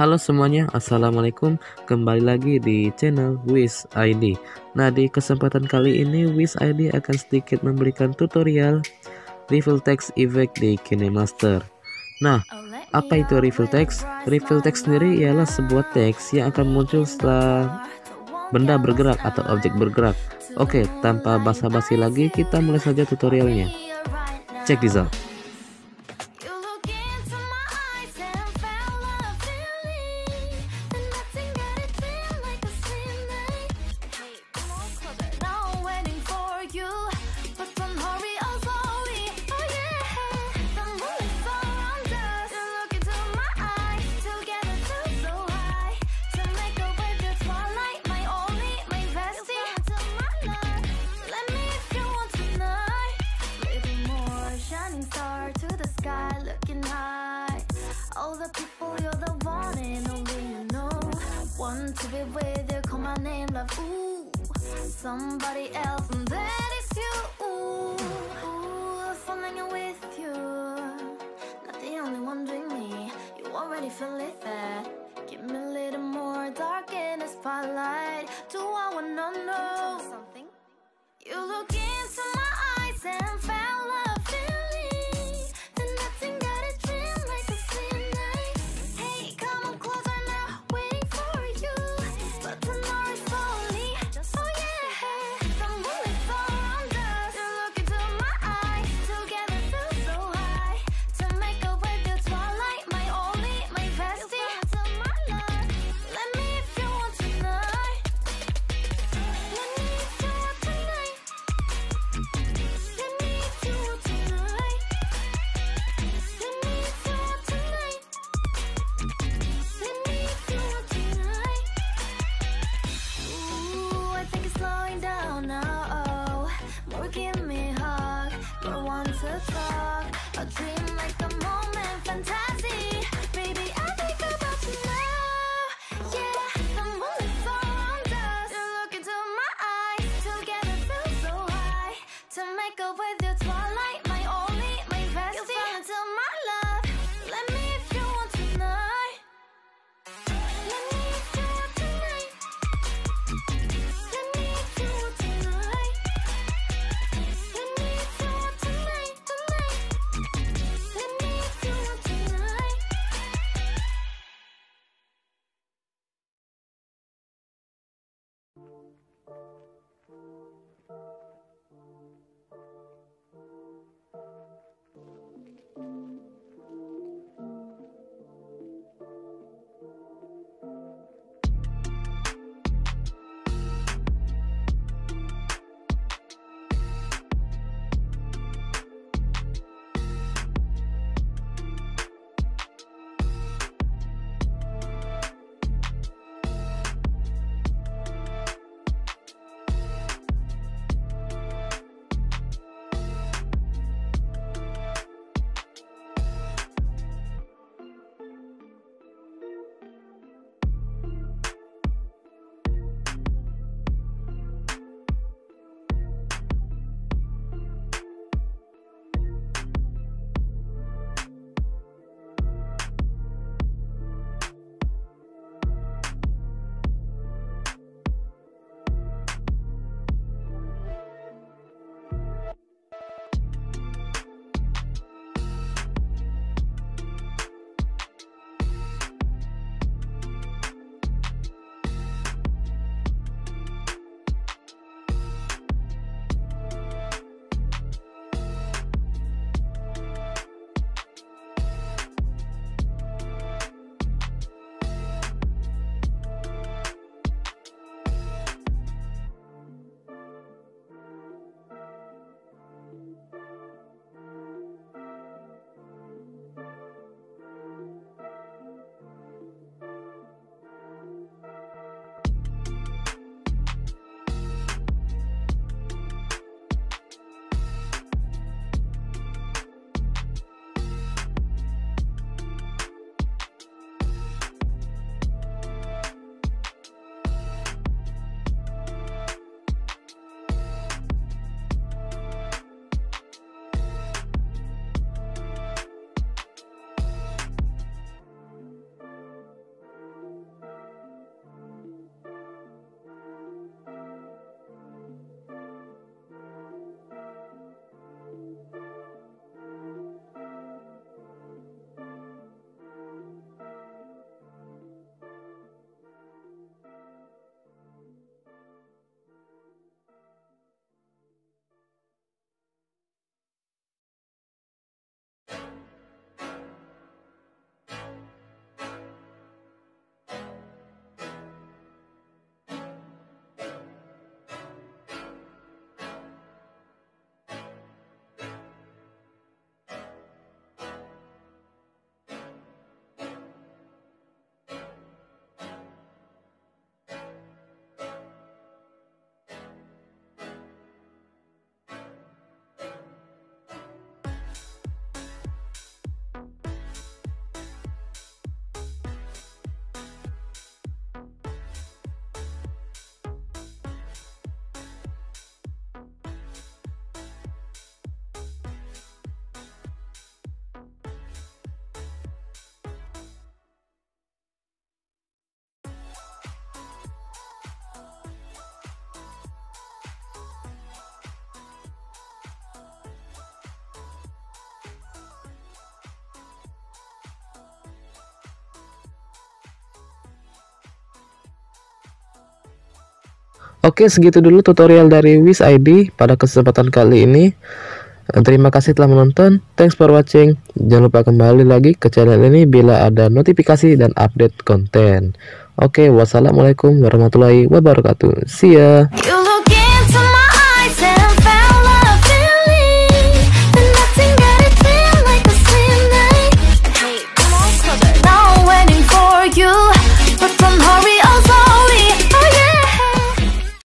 Halo semuanya, assalamualaikum. Kembali lagi di channel Wish ID. Nah, di kesempatan kali ini Wish ID akan sedikit memberikan tutorial refill text effect di KineMaster. Nah, apa itu refill text? Refill text sendiri ialah sebuah teks yang akan muncul setelah benda bergerak atau objek bergerak. Oke, tanpa basa-basi lagi, kita mulai saja tutorialnya. Check this out. To be with you, call my name, love, ooh, somebody else, and that is you, ooh, falling with you, not the only one doing me, you already feel it there, give me a little more dark in the spotlight, do I wanna know something? You look into my eyes and fell love feeling, then nothing got a dream like a same night, hey, come on closer now, waiting for you, but tomorrow is slowly, oh yeah, the moonlight's around us, you look into my eyes, together feel so high, to make up with the twilight, my only, my bestie, you fell into my love, let me if you want tonight, let me if you want tonight, let me if you want tonight, let me if you want tonight, let me if you want tonight. Ooh, I think it's slowing down now. More give me a hug, more want to talk. A dream like the moment, fantasy. Baby, I think about you now. Yeah, the moonlight's around us. You look into my eyes, together feel so high. To make up with your twilight, my only, my bestie. You fell into my love. Let me if you want tonight. Let me if you want tonight. Let me if you want tonight. Let me if you want tonight, tonight. Let me if you want tonight. Oke, segitu dulu tutorial dari Wish ID pada kesempatan kali ini. Terima kasih telah menonton. Thanks for watching. Jangan lupa kembali lagi ke channel ini bila ada notifikasi dan update konten. Oke, wassalamualaikum warahmatullahi wabarakatuh. See ya. You look into my eyes and found love feeling. Then nothing got it feel like a same night. Hey, come on, closer. Now I'm waiting for you, but don't hurry up.